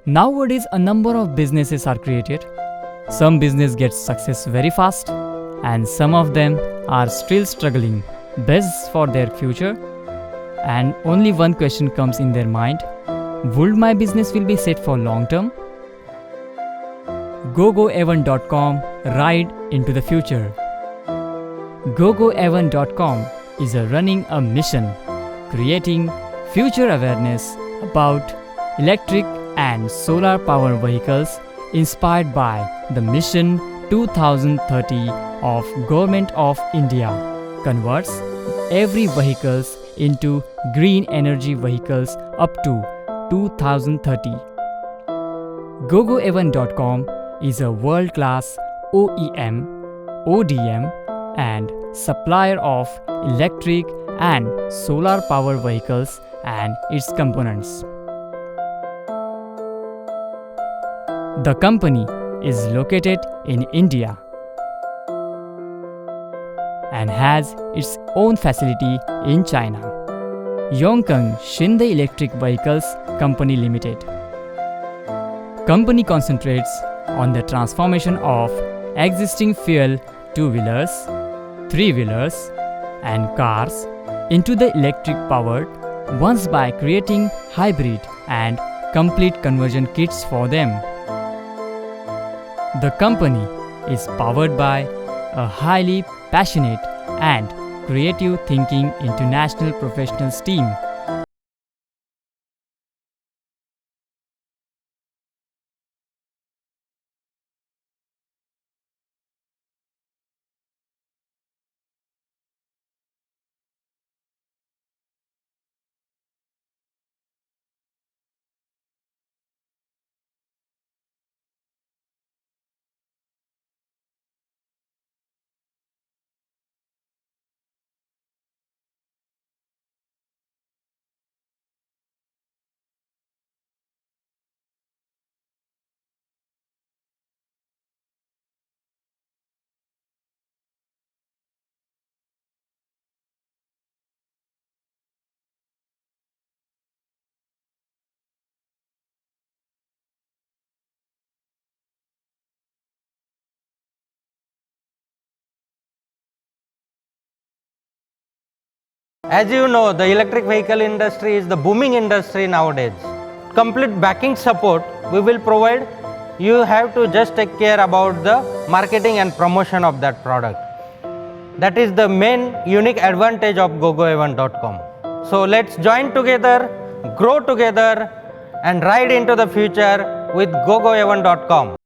Nowadays, a number of businesses are created. Some business gets success very fast, and some of them are still struggling best for their future. And only one question comes in their mind: would my business will be set for long term? GoGoEvan.com ride into the future. GoGoEvan.com is running a mission creating future awareness about electric and solar power vehicles inspired by the Mission 2030 of Government of India converts every vehicles into green energy vehicles up to 2030. GoGoEvan.com is a world-class OEM, ODM and supplier of electric and solar power vehicles and its components. The company is located in India and has its own facility in China. Yongkang Shinde Electric Vehicles Company Limited. Company concentrates on the transformation of existing fuel two-wheelers, three-wheelers and cars into the electric powered ones by creating hybrid and complete conversion kits for them. The company is powered by a highly passionate and creative thinking international professionals team. As you know, the electric vehicle industry is the booming industry nowadays. Complete backing support we will provide. You have to just take care about the marketing and promotion of that product. That is the main unique advantage of GoGoEvan.com. So let's join together, grow together and ride into the future with GoGoEvan.com.